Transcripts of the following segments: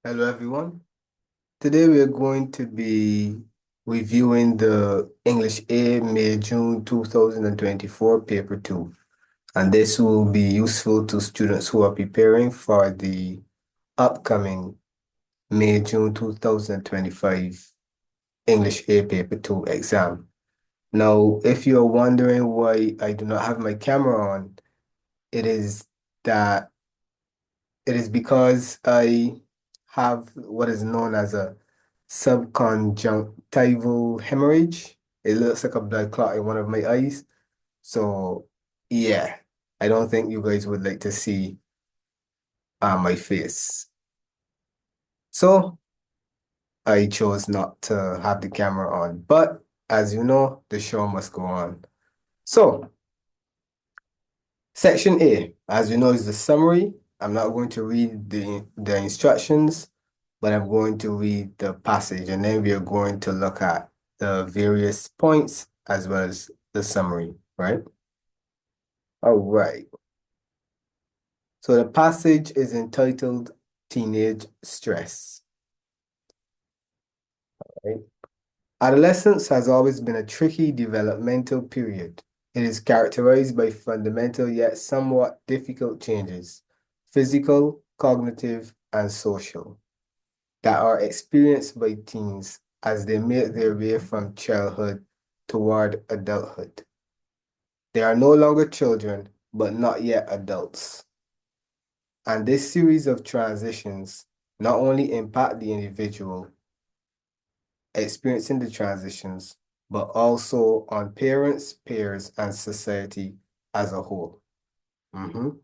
Hello, everyone. Today we are going to be reviewing the English A May-June 2024 Paper 2. And this will be useful to students who are preparing for the upcoming May-June 2025 English A Paper 2 exam. Now, if you are wondering why I do not have my camera on, it is that it is because I have what is known as a subconjunctival hemorrhage. It looks like a blood clot in one of my eyes. So, yeah, I don't think you guys would like to see my face. So, I chose not to have the camera on. But as you know, the show must go on. So, Section A, as you know, is the summary. I'm not going to read the instructions, but I'm going to read the passage, and then we are going to look at the various points as well as the summary, right? All right. So the passage is entitled Teenage Stress, right? Adolescence has always been a tricky developmental period. It is characterized by fundamental yet somewhat difficult changes, physical, cognitive, and social, that are experienced by teens as they make their way from childhood toward adulthood. They are no longer children, but not yet adults. And this series of transitions not only impact the individual experiencing the transitions, but also on parents, peers, and society as a whole. Mhm.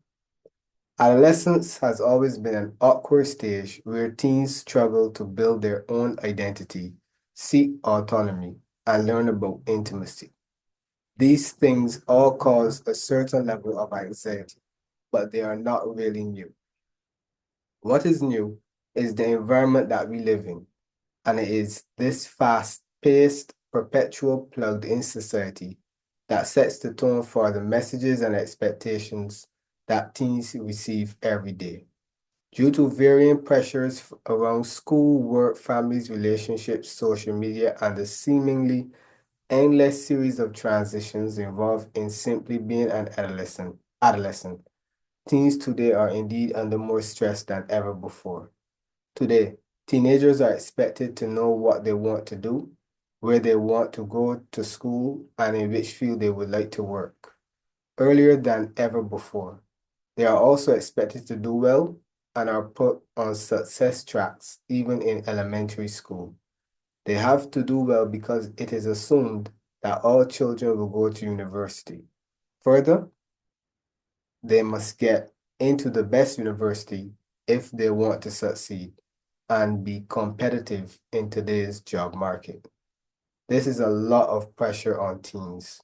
Adolescence has always been an awkward stage where teens struggle to build their own identity, seek autonomy, and learn about intimacy. These things all cause a certain level of anxiety, but they are not really new. What is new is the environment that we live in, and it is this fast-paced, perpetual plugged-in society that sets the tone for the messages and expectations that teens receive every day. Due to varying pressures around school, work, families, relationships, social media, and the seemingly endless series of transitions involved in simply being an adolescent, teens today are indeed under more stress than ever before. Today, teenagers are expected to know what they want to do, where they want to go to school, and in which field they would like to work, earlier than ever before. They are also expected to do well and are put on success tracks even in elementary school. They have to do well because it is assumed that all children will go to university. Further, they must get into the best university if they want to succeed and be competitive in today's job market. This is a lot of pressure on teens.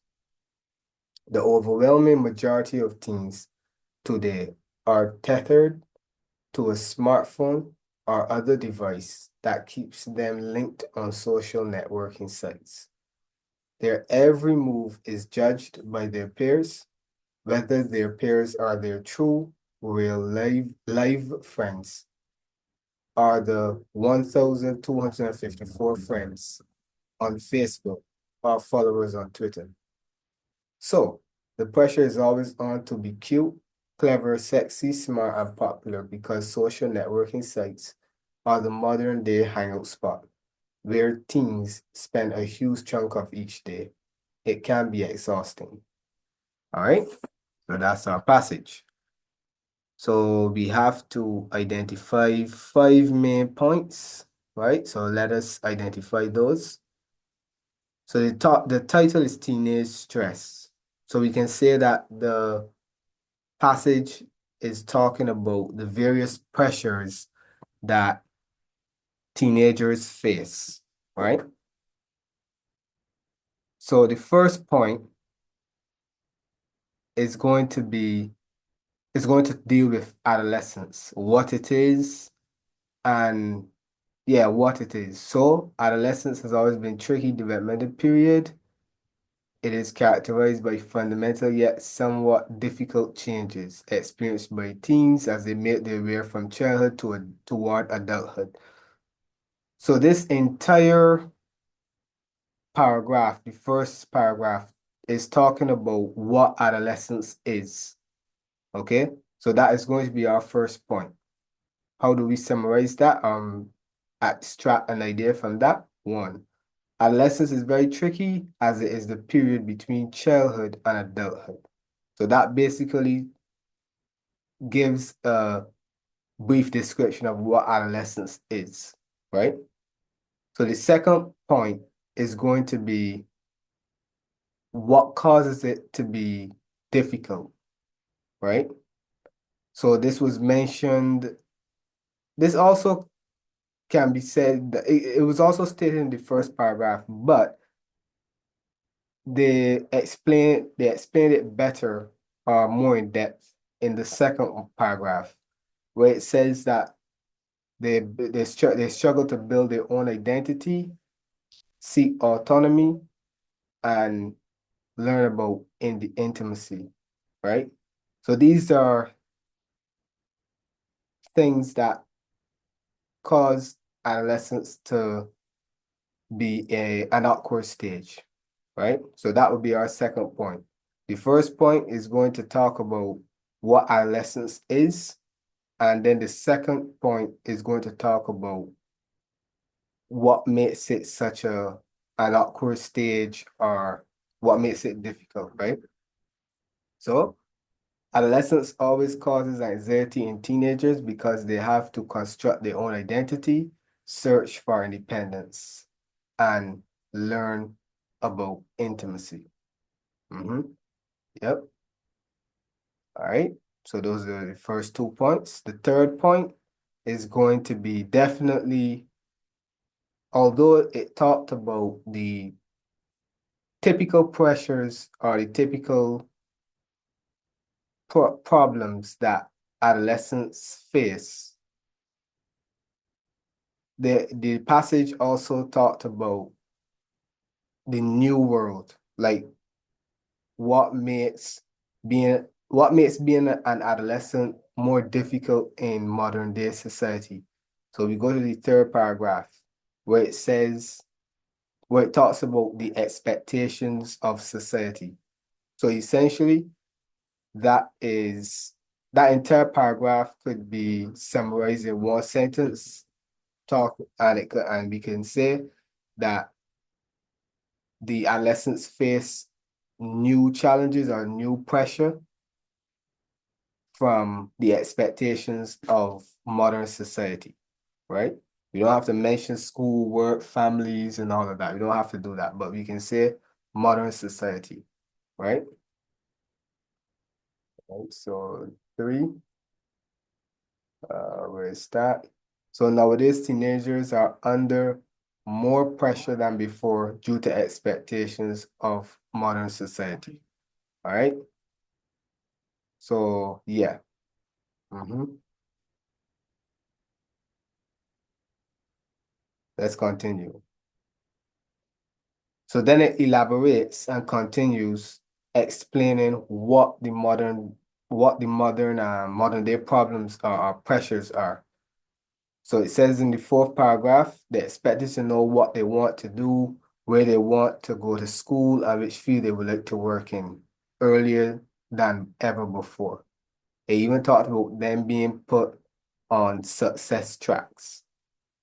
The overwhelming majority of teens today are tethered to a smartphone or other device that keeps them linked on social networking sites. Their every move is judged by their peers, whether their peers are their true, real live friends or the 1,254 friends on Facebook or followers on Twitter. So the pressure is always on to be cute, clever, sexy, smart, and popular because social networking sites are the modern day hangout spot where teens spend a huge chunk of each day. It can be exhausting. All right, so that's our passage. So we have to identify 5 main points, right? So let us identify those. So the title is Teenage Stress. So we can say that the passage is talking about the various pressures that teenagers face, right? So the first point is going to be is going to deal with adolescence, what it is, and yeah, what it is. So adolescence has always been tricky developmental period. It is characterized by fundamental yet somewhat difficult changes experienced by teens as they make their way from childhood toward adulthood. So this entire paragraph, the first paragraph, is talking about what adolescence is. Okay? So that is going to be our first point. How do we summarize that? Extract an idea from that. One, adolescence is very tricky as it is the period between childhood and adulthood. So that basically gives a brief description of what adolescence is, right? So the second point is going to be what causes it to be difficult, right? So this was mentioned. This also can be said that it was also stated in the first paragraph, but they explained it better or more in depth in the second paragraph, where it says that they struggle to build their own identity, seek autonomy, and learn about in the intimacy, right? So these are things that cause adolescence to be an awkward stage, right? So that would be our second point. The first point is going to talk about what adolescence is, and then the second point is going to talk about what makes it such an awkward stage or what makes it difficult, right? So adolescence always causes anxiety in teenagers because they have to construct their own identity, search for independence, and learn about intimacy. Yep. All right. So those are the first 2 points. The third point is going to be definitely, although it talked about the typical pressures or the typical problems that adolescents face, the passage also talked about the new world, like what makes being an adolescent more difficult in modern day society. So we go to the third paragraph where it talks about the expectations of society. So essentially, that entire paragraph could be summarized in one sentence, and we can say that the adolescents face new challenges or new pressure from the expectations of modern society, right? We don't have to mention school, work, families, and all of that. We don't have to do that, but we can say modern society, right? Right, so three, where is that? So nowadays, teenagers are under more pressure than before due to expectations of modern society, all right? So yeah. Let's continue. So then it elaborates and continues explaining modern day problems or pressures are. So it says in the fourth paragraph, they expected to know what they want to do, where they want to go to school, and which field they would like to work in earlier than ever before. They even talked about them being put on success tracks,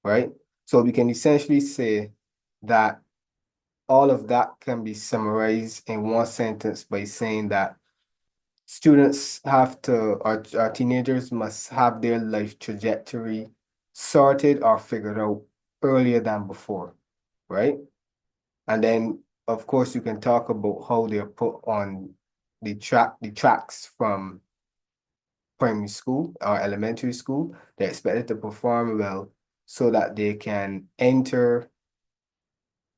right? So we can essentially say that all of that can be summarized in one sentence by saying that students have to, or teenagers must have their life trajectory sorted or figured out earlier than before, right? And then, of course, you can talk about how they're put on the tracks from primary school or elementary school. They're expected to perform well so that they can enter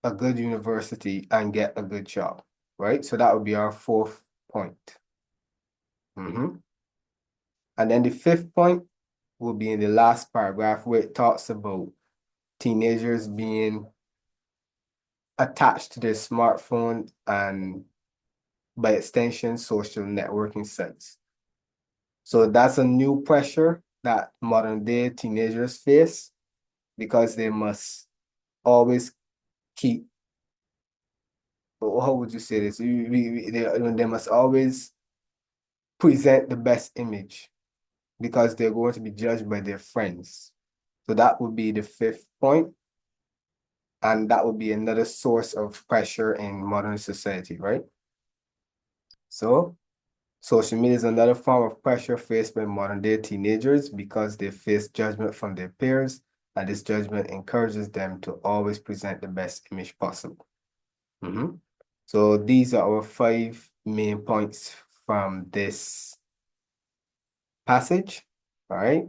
a good university and get a good job, right? So that would be our fourth point. And then the fifth point will be in the last paragraph where it talks about teenagers being attached to their smartphone and by extension, social networking sites. So that's a new pressure that modern day teenagers face because they must always keep, how would you say this? They must always present the best image because they're going to be judged by their friends. So that would be the fifth point, and that would be another source of pressure in modern society, right? So social media is another form of pressure faced by modern day teenagers because they face judgment from their peers, and this judgment encourages them to always present the best image possible. So these are our 5 main points from this passage. All right.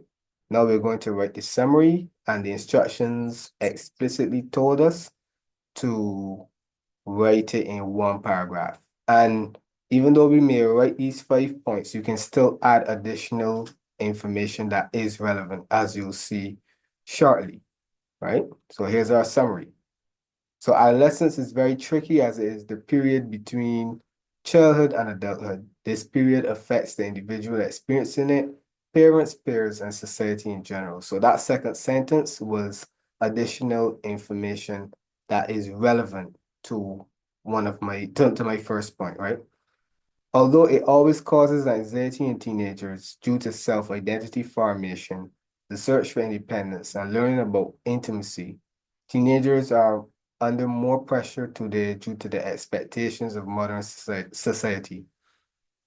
Now we're going to write the summary, and the instructions explicitly told us to write it in one paragraph. And even though we may write these 5 points, you can still add additional information that is relevant, as you'll see shortly, right? So here's our summary. So adolescence is very tricky as it is the period between childhood and adulthood. This period affects the individual experiencing it, parents, peers, and society in general. So that second sentence was additional information that is relevant to to my first point, right? Although it always causes anxiety in teenagers due to self-identity formation, the search for independence, and learning about intimacy, teenagers are under more pressure today due to the expectations of modern society.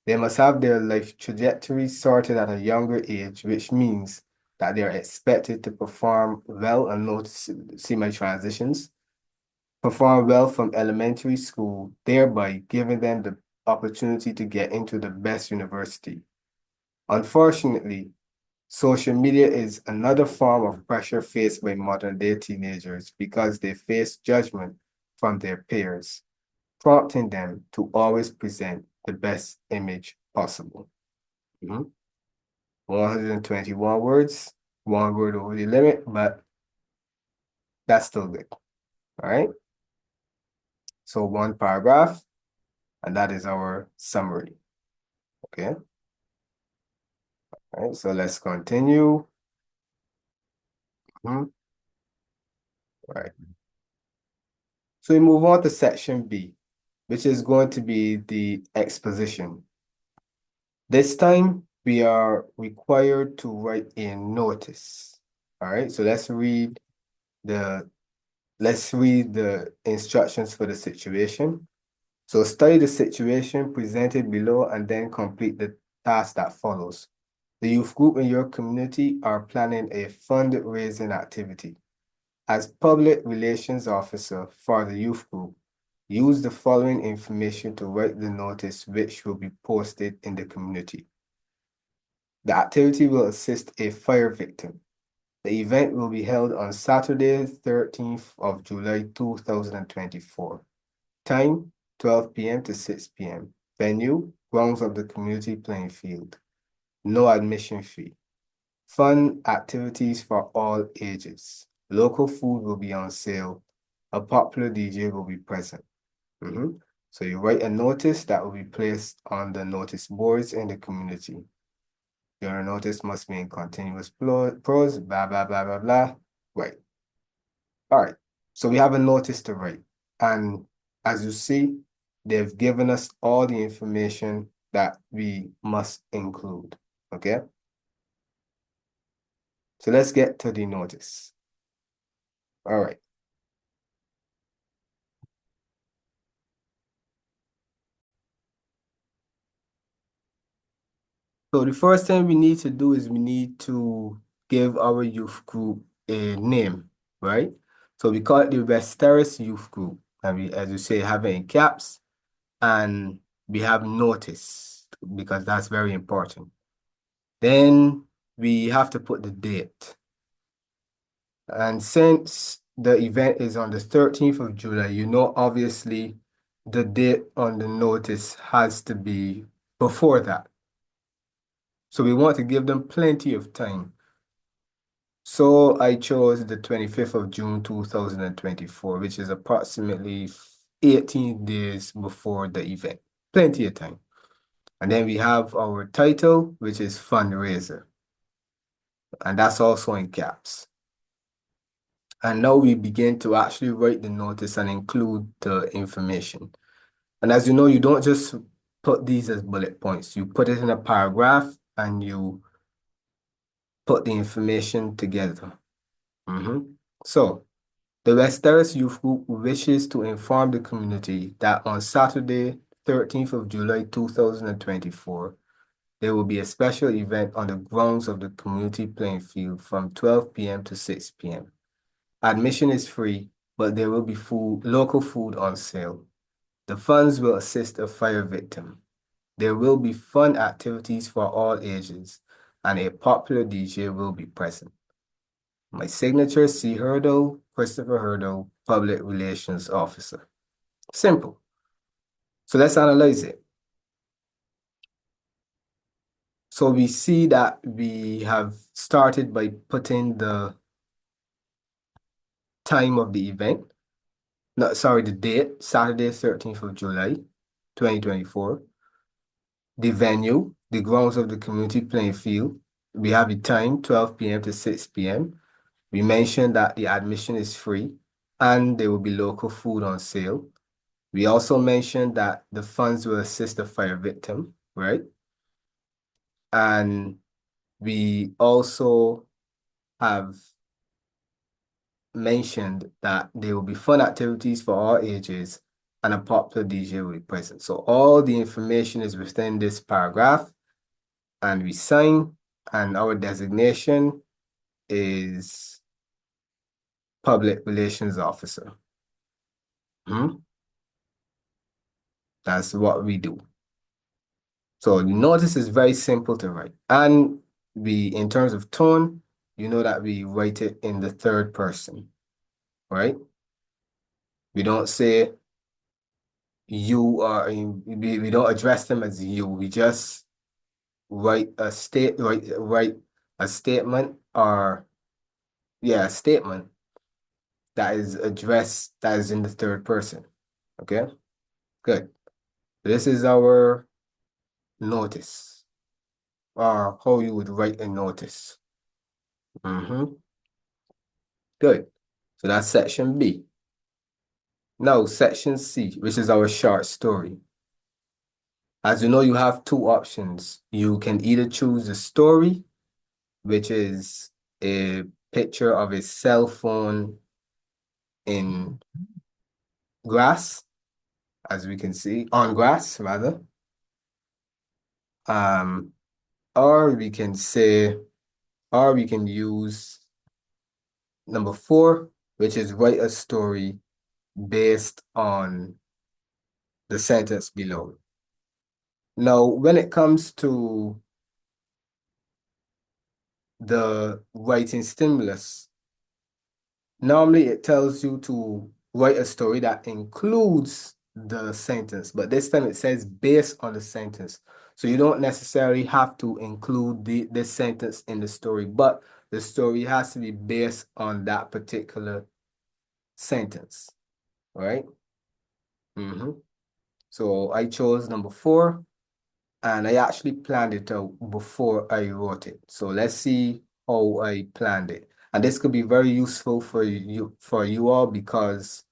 They must have their life trajectory sorted at a younger age, which means that they are expected to perform well, and notice, see my transitions, perform well from elementary school, thereby giving them the opportunity to get into the best university. Unfortunately, social media is another form of pressure faced by modern day teenagers because they face judgment from their peers, prompting them to always present the best image possible. 121 words, 1 word over the limit, but that's still good. All right. So 1 paragraph, and that is our summary. Okay. All right. So let's continue. All right. So we move on to section B, which is going to be the exposition. This time we are required to write a notice. All right. So let's read the instructions for the situation. So study the situation presented below and then complete the task that follows. The youth group in your community are planning a fundraising activity. As public relations officer for the youth group, use the following information to write the notice which will be posted in the community. The activity will assist a fire victim. The event will be held on Saturday, 13th of July, 2024. Time, 12 p.m. to 6 p.m. Venue, grounds of the community playing field. No admission fee. Fun activities for all ages. Local food will be on sale. A popular DJ will be present. So you write a notice that will be placed on the notice boards in the community. Your notice must be in continuous prose, blah, blah, blah, blah, blah. Right. All right. So we have a notice to write. And as you see, they've given us all the information that we must include. Okay. So let's get to the notice. All right. So the first thing we need to do is we need to give our youth group a name, right? So we call it the West Terrace Youth Group. And we, as you say, have it in caps, and we have notice because that's very important. Then we have to put the date. And since the event is on the 13th of July, you know, obviously the date on the notice has to be before that. So we want to give them plenty of time. So I chose the 25th of June 2024, which is approximately 18 days before the event. Plenty of time. And then we have our title, which is fundraiser. And that's also in caps. And now we begin to actually write the notice and include the information. And as you know, you don't just put these as bullet points. You put it in a paragraph and you put the information together. So, the West Terrace Youth Group wishes to inform the community that on Saturday, 13th of July 2024, there will be a special event on the grounds of the community playing field from 12 p.m. to 6 p.m. Admission is free, but there will be local food on sale. The funds will assist a fire victim. There will be fun activities for all ages, and a popular DJ will be present. My signature, C. Hurdle, Christopher Hurdle, Public Relations Officer. Simple. So let's analyze it. So we see that we have started by putting the time of the event. No, sorry, the date, Saturday, 13th of July, 2024. The venue, the grounds of the community playing field. We have the time, 12 p.m. to 6 p.m. We mentioned that the admission is free and there will be local food on sale. We also mentioned that the funds will assist the fire victim, right? And we also have mentioned that there will be fun activities for all ages and a popular DJ will be present. So all the information is within this paragraph and we sign, and our designation is Public Relations Officer. That's what we do. So the notice is very simple to write. And in terms of tone, you know that we write it in the third person, right? We don't say you are, we don't address them as you. We just write a statement or, yeah, a statement that is addressed, that is in the third person. Okay, good. This is our notice, or how you would write a notice. Good. So that's section B. Now, section C, which is our short story. As you know, you have two options. You can either choose a story, which is a picture of a cell phone in grass, as we can see, on grass, rather. Or we can say, or we can use number 4, which is write a story based on the sentence below. Now, when it comes to the writing stimulus, normally it tells you to write a story that includes the sentence, but this time it says based on the sentence. So you don't necessarily have to include the sentence in the story, but the story has to be based on that particular sentence, right? So I chose number 4, and I actually planned it out before I wrote it. So let's see how I planned it. And this could be very useful for you all, because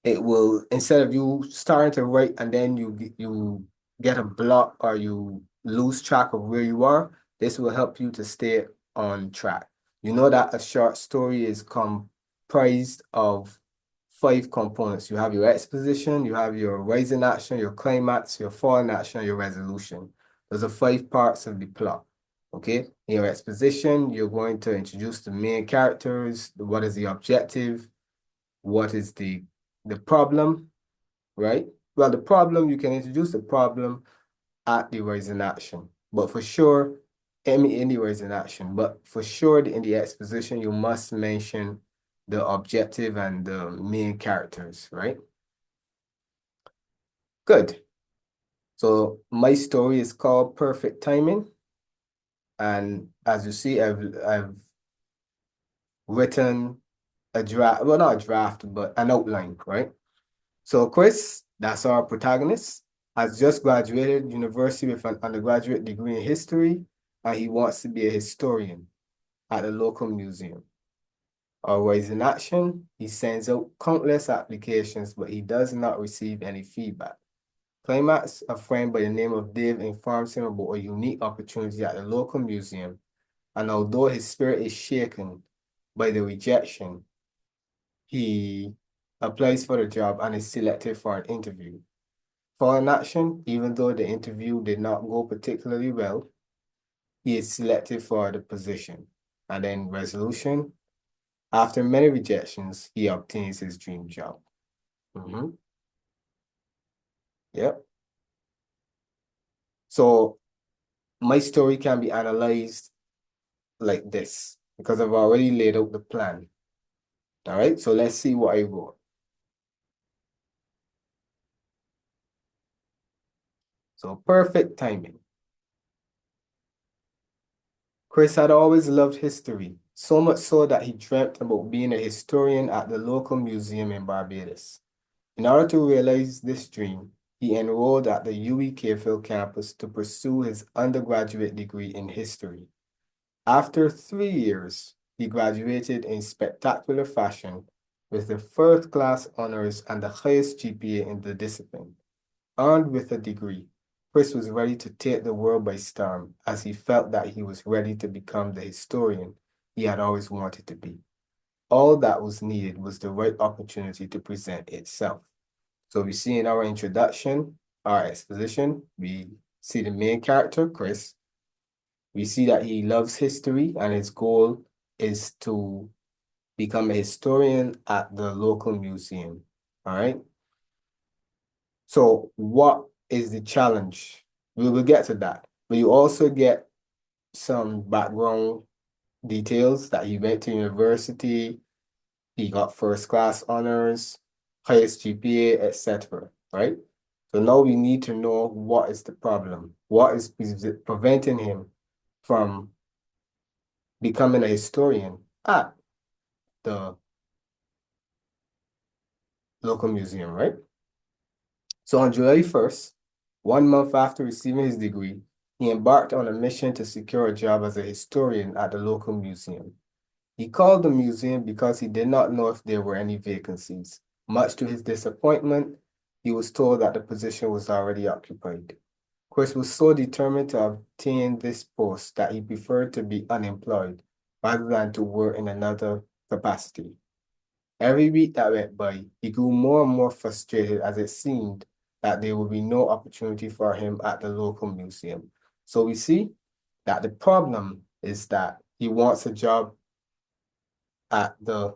it will, instead of you starting to write and then you get a block or you lose track of where you are, this will help you to stay on track. You know that a short story is comprised of 5 components. You have your exposition, you have your rising action, your climax, your falling action, your resolution. Those are 5 parts of the plot. Okay, in your exposition, you're going to introduce the main characters, what is the objective, what is the problem, right? Well, the problem, you can introduce the problem at the rising action, but for sure, in the rising action, but for sure in the exposition, you must mention the objective and the main characters, right? Good. So my story is called Perfect Timing. And as you see, I've written a draft, well, not a draft, but an outline, right? So Chris, that's our protagonist, has just graduated university with an undergraduate degree in history, and he wants to be a historian at a local museum. Always in action, he sends out countless applications, but he does not receive any feedback. Climax, a friend by the name of Dave, informs him about a unique opportunity at the local museum, and although his spirit is shaken by the rejection, he applies for the job and is selected for an interview. Following action, even though the interview did not go particularly well, he is selected for the position. And then resolution, after many rejections, he obtains his dream job. Yep. So my story can be analyzed like this because I've already laid out the plan. All right, so let's see what I wrote. So perfect timing. Chris had always loved history, so much so that he dreamt about being a historian at the local museum in Barbados. In order to realize this dream, he enrolled at the UWI Cayfield campus to pursue his undergraduate degree in history. After 3 years, he graduated in spectacular fashion with the first-class honors and the highest GPA in the discipline. Armed with a degree, Chris was ready to take the world by storm as he felt that he was ready to become the historian he had always wanted to be. All that was needed was the right opportunity to present itself. So we see in our introduction, our exposition, we see the main character, Chris. We see that he loves history and his goal is to become a historian at the local museum. All right. So what is the challenge? We will get to that. But you also get some background details that he went to university, he got first class honors, highest GPA, etc. Right? So now we need to know what is the problem. What is preventing him from becoming a historian at the local museum, right? So on July 1st, 1 month after receiving his degree, he embarked on a mission to secure a job as a historian at the local museum. He called the museum because he did not know if there were any vacancies. Much to his disappointment, he was told that the position was already occupied. Chris was so determined to obtain this post that he preferred to be unemployed rather than to work in another capacity. Every week that went by, he grew more and more frustrated as it seemed that there would be no opportunity for him at the local museum. So we see that the problem is that he wants a job at the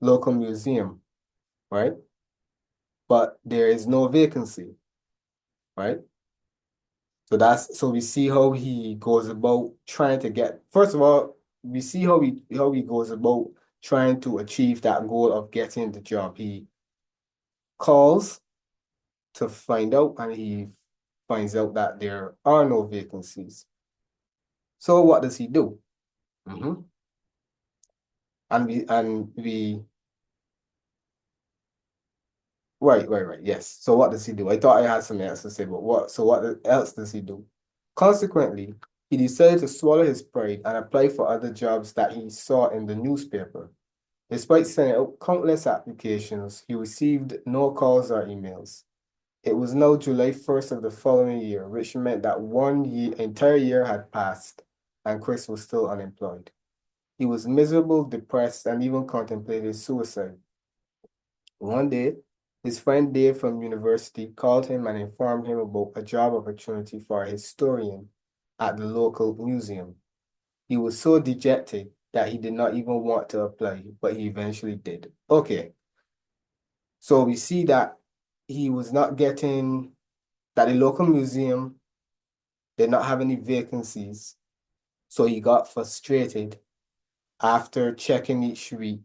local museum, right? But there is no vacancy, right? So we see how he goes about trying to get, first of all, we see how he goes about trying to achieve that goal of getting the job. He calls to find out and he finds out that there are no vacancies. So what does he do? And we right, yes. So what does he do? I thought I had something else to say, but what else does he do? Consequently, he decided to swallow his pride and apply for other jobs that he saw in the newspaper. Despite sending out countless applications, he received no calls or emails. It was now July 1st of the following year, which meant that entire year had passed and Chris was still unemployed. He was miserable, depressed, and even contemplated suicide. One day, his friend Dave from university called him and informed him about a job opportunity for a historian at the local museum. He was so dejected that he did not even want to apply, but he eventually did. Okay, so we see that he was not getting, that the local museum did not have any vacancies. So he got frustrated after checking each week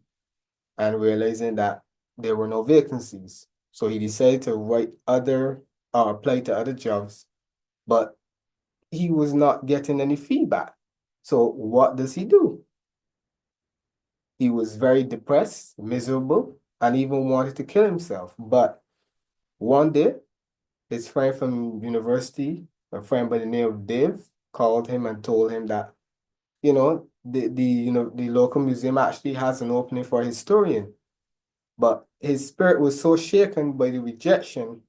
and realizing that there were no vacancies. So he decided to apply to other jobs, but he was not getting any feedback. So what does he do? He was very depressed, miserable, and even wanted to kill himself. But one day, his friend from university, a friend by the name of Dave, called him and told him that, the local museum actually has an opening for a historian. But his spirit was so shaken by the rejection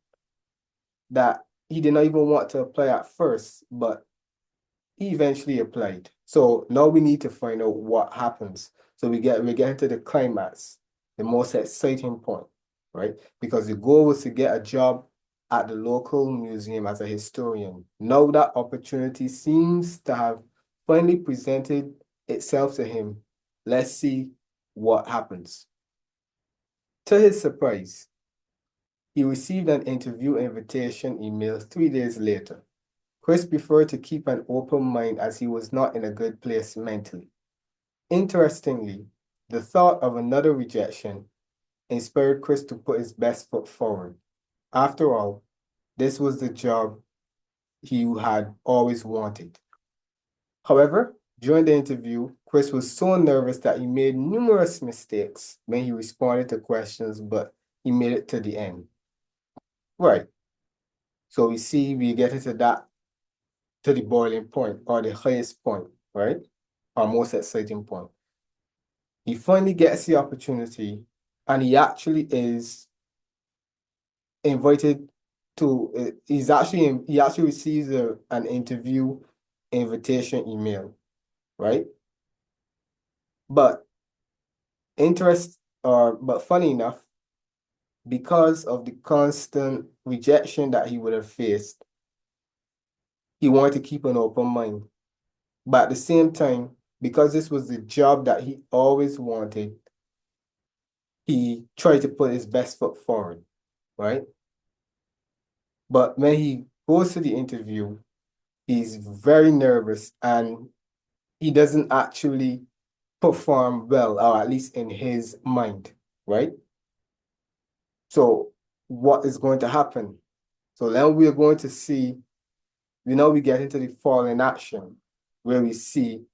that he did not even want to apply at first, but he eventually applied. So now we need to find out what happens. So we get into the climax, the most exciting point, right? Because the goal was to get a job at the local museum as a historian. Now that opportunity seems to have finally presented itself to him. Let's see what happens. To his surprise, he received an interview invitation email 3 days later. Chris preferred to keep an open mind as he was not in a good place mentally. Interestingly, the thought of another rejection inspired Chris to put his best foot forward. After all, this was the job he had always wanted. However, during the interview, Chris was so nervous that he made numerous mistakes when he responded to questions, but he made it to the end. Right. So we get into that, to the boiling point or the highest point, right? Our most exciting point. He finally gets the opportunity and he actually is invited to, he actually receives an interview invitation email, right? But but funny enough, because of the constant rejection that he would have faced, he wanted to keep an open mind. But at the same time, because this was the job that he always wanted, he tried to put his best foot forward, right? But when he goes to the interview, he's very nervous and he doesn't actually perform well, or at least in his mind, right? So what is going to happen? So then we are going to see, we get into the fall in action, where we see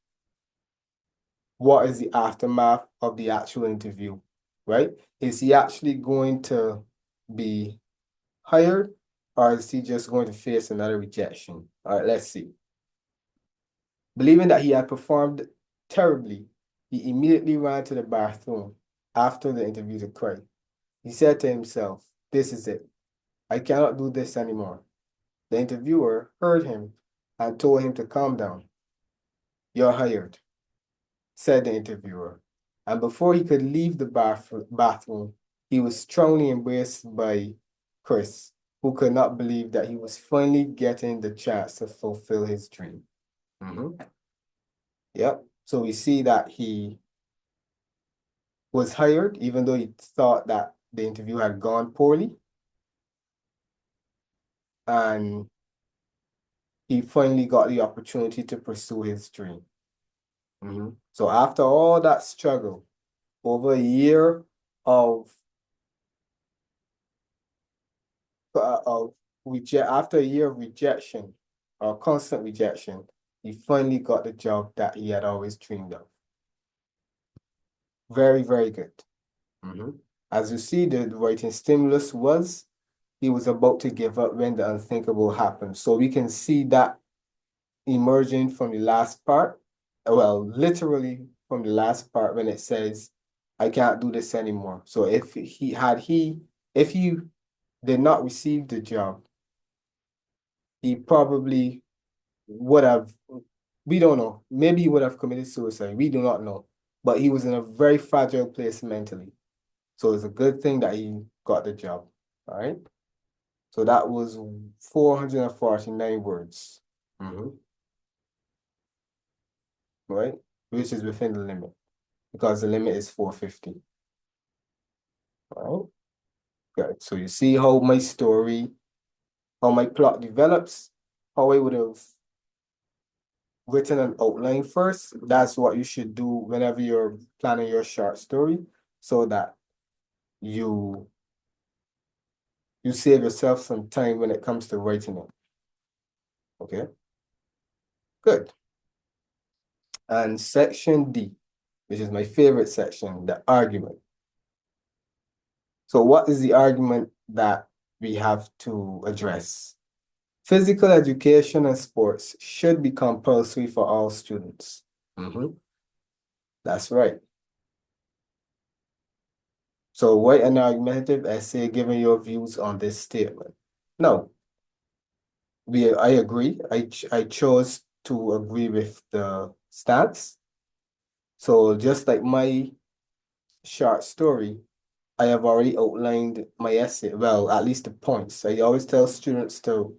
what is the aftermath of the actual interview, right? Is he actually going to be hired, or is he just going to face another rejection? All right, let's see. Believing that he had performed terribly, he immediately ran to the bathroom after the interview to cry. He said to himself, "This is it. I cannot do this anymore." The interviewer heard him and told him to calm down. "You're hired," said the interviewer. And before he could leave the bathroom, he was strongly embraced by Chris, who could not believe that he was finally getting the chance to fulfill his dream. Yep. So we see that he was hired, even though he thought that the interview had gone poorly. And he finally got the opportunity to pursue his dream. So after all that struggle, over a year of after a year of rejection or constant rejection, he finally got the job that he had always dreamed of. Very, very good. As you see, the writing stimulus was, he was about to give up when the unthinkable happened. So we can see that emerging from the last part, well, literally from the last part when it says, "I can't do this anymore." So if he did not receive the job, he probably would have, we don't know, maybe he would have committed suicide. We do not know. But he was in a very fragile place mentally. So it's a good thing that he got the job. All right. So that was 449 words. Right? Which is within the limit, because the limit is 450. All right. Good. So you see how my story, how my plot develops, how I would have written an outline first. That's what you should do whenever you're planning your short story, so that you save yourself some time when it comes to writing it. Okay, good. And section D, which is my favorite section, the argument. So what is the argument that we have to address? Physical education and sports should be compulsory for all students. That's right. So write an argumentative essay giving your views on this statement. No, I agree. I chose to agree with the stats. So just like my short story, I have already outlined my essay. Well, at least the points. I always tell students to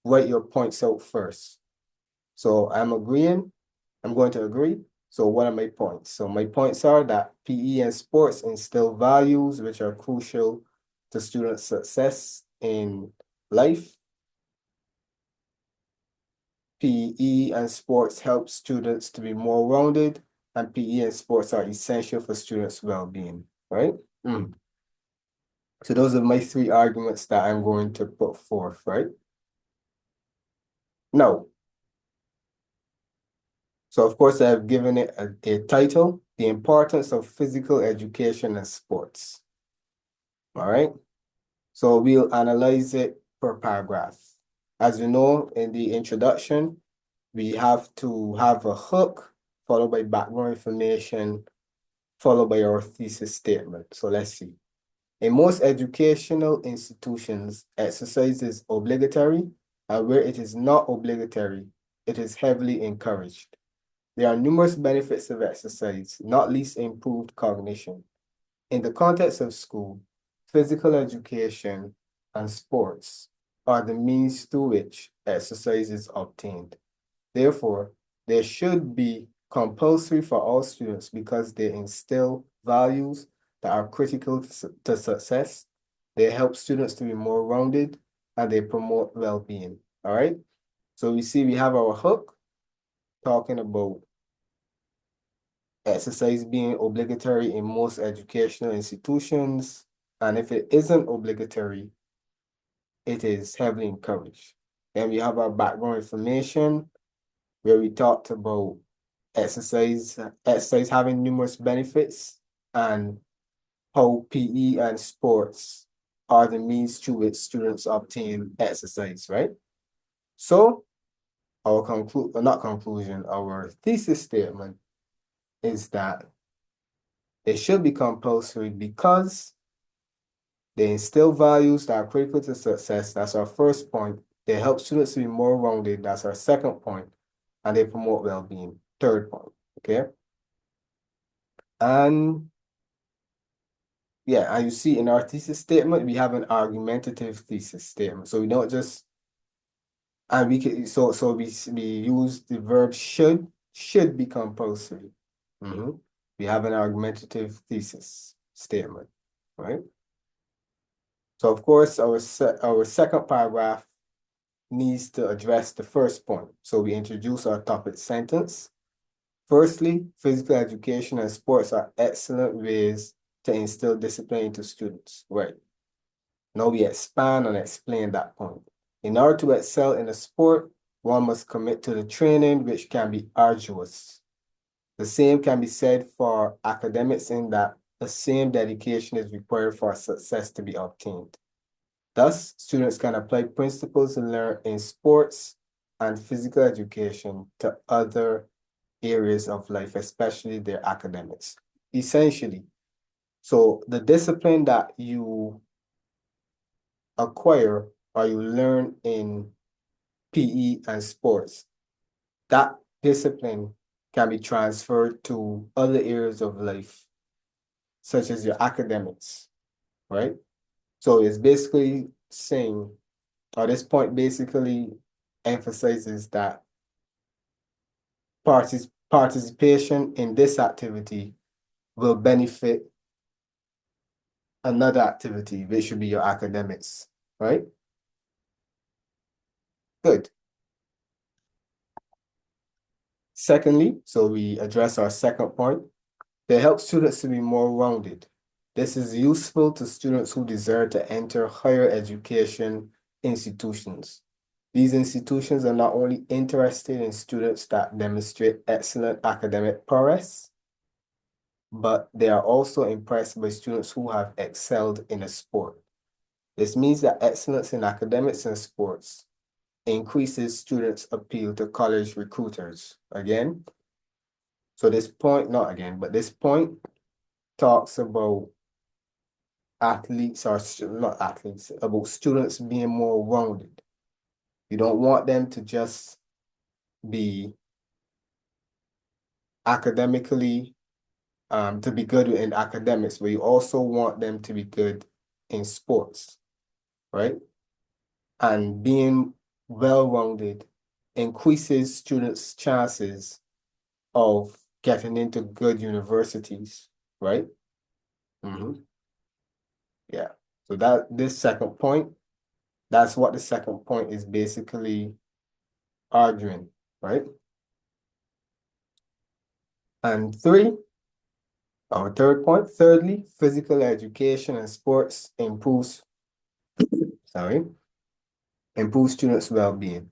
write your points out first. So I'm agreeing. I'm going to agree. So what are my points? So my points are that PE and sports instill values which are crucial to student success in life. PE and sports help students to be more rounded, and PE and sports are essential for students' well-being, right? So those are my three arguments that I'm going to put forth, right? Now, so of course I've given it a title, The Importance of Physical Education and Sports. All right. So we'll analyze it per paragraph. As you know, in the introduction, we have to have a hook followed by background information, followed by our thesis statement. So let's see. In most educational institutions, exercise is obligatory, and where it is not obligatory, it is heavily encouraged. There are numerous benefits of exercise, not least improved cognition. In the context of school, physical education and sports are the means through which exercise is obtained. Therefore, they should be compulsory for all students because they instill values that are critical to success. They help students to be more rounded and they promote well-being. All right. So we see we have our hook talking about exercise being obligatory in most educational institutions. And if it isn't obligatory, it is heavily encouraged. Then we have our background information where we talked about exercise having numerous benefits and how PE and sports are the means through which students obtain exercise, right? So our our thesis statement is that they should be compulsory because they instill values that are critical to success. That's our first point. They help students to be more rounded. That's our second point. And they promote well-being. Third point, okay? And yeah, and you see in our thesis statement, we have an argumentative thesis statement. So we don't just, and we can, so we use the verb should be compulsory. We have an argumentative thesis statement, right? So of course, our second paragraph needs to address the first point. So we introduce our topic sentence. Firstly, physical education and sports are excellent ways to instill discipline into students. Right. Now we expand and explain that point. In order to excel in a sport, one must commit to the training, which can be arduous. The same can be said for academics in that the same dedication is required for success to be obtained. Thus, students can apply principles learned in sports and physical education to other areas of life, especially their academics. Essentially, so the discipline that you acquire or you learn in PE and sports, that discipline can be transferred to other areas of life, such as your academics, right? So it's basically saying, or this point basically emphasizes that participation in this activity will benefit another activity, which should be your academics, right? Good. Secondly, so we address our second point. They help students to be more rounded. This is useful to students who desire to enter higher education institutions. These institutions are not only interested in students that demonstrate excellent academic prowess, but they are also impressed by students who have excelled in a sport. This means that excellence in academics and sports increases students' appeal to college recruiters. Again, so this point, not again, but this point talks about athletes or not athletes, about students being more rounded. You don't want them to just be academically, to be good in academics, but you also want them to be good in sports, right? And being well-rounded increases students' chances of getting into good universities, right? Yeah. So this second point, that's what the second point is basically arguing, right? And our third point, thirdly, physical education and sports improve students' well-being.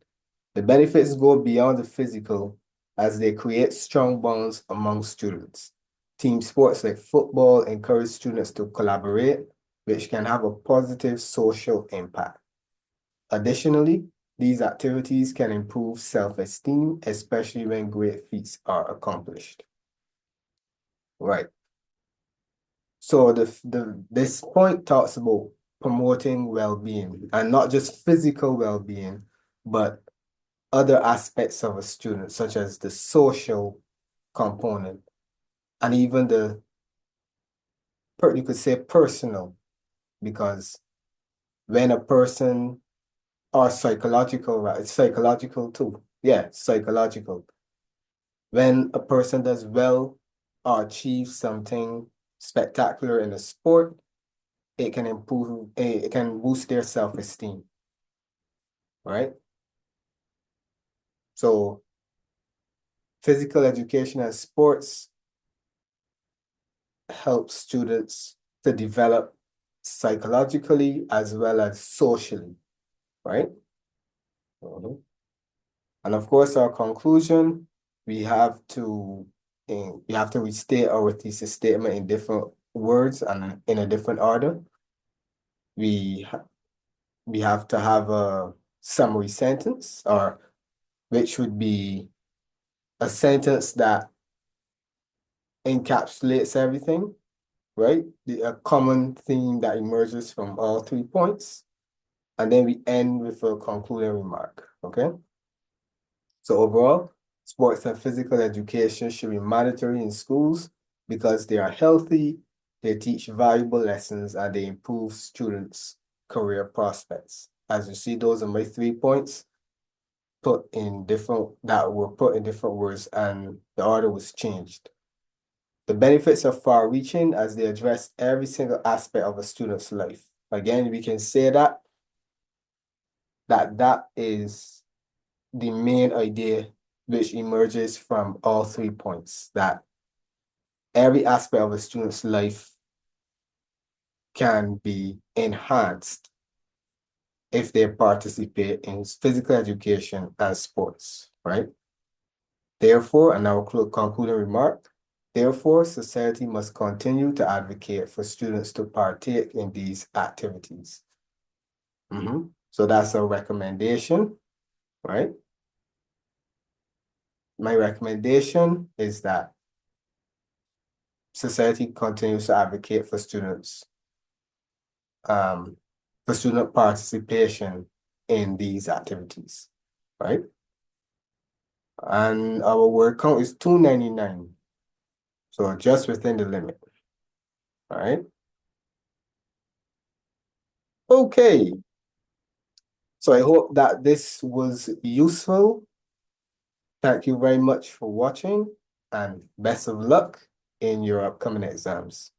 The benefits go beyond the physical as they create strong bonds among students. Team sports like football encourage students to collaborate, which can have a positive social impact. Additionally, these activities can improve self-esteem, especially when great feats are accomplished. Right. So this point talks about promoting well-being, and not just physical well-being, but other aspects of a student, such as the social component, and even you could say personal, because when a person, or psychological, right? It's psychological too. Yeah, psychological. When a person does well or achieves something spectacular in a sport, it can boost their self-esteem, right? So physical education and sports help students to develop psychologically as well as socially, right? Mhm. And of course, our conclusion, we have to restate our thesis statement in different words and in a different order. We we have to have a summary sentence, or which would be a sentence that encapsulates everything, right? A common theme that emerges from all 3 points. And then we end with a concluding remark, okay? So overall, sports and physical education should be mandatory in schools because they are healthy, they teach valuable lessons, and they improve students' career prospects. As you see, those are my 3 points that were put in different words, and the order was changed. The benefits are far-reaching as they address every single aspect of a student's life. Again, we can say that is the main idea which emerges from all 3 points, that every aspect of a student's life can be enhanced if they participate in physical education and sports, right? Therefore, and our concluding remark, therefore, society must continue to advocate for students to partake in these activities. So that's a recommendation, right? My recommendation is that society continues to advocate for student participation in these activities, right? And our word count is 299. So just within the limit, all right? Okay. So I hope that this was useful. Thank you very much for watching, and best of luck in your upcoming exams.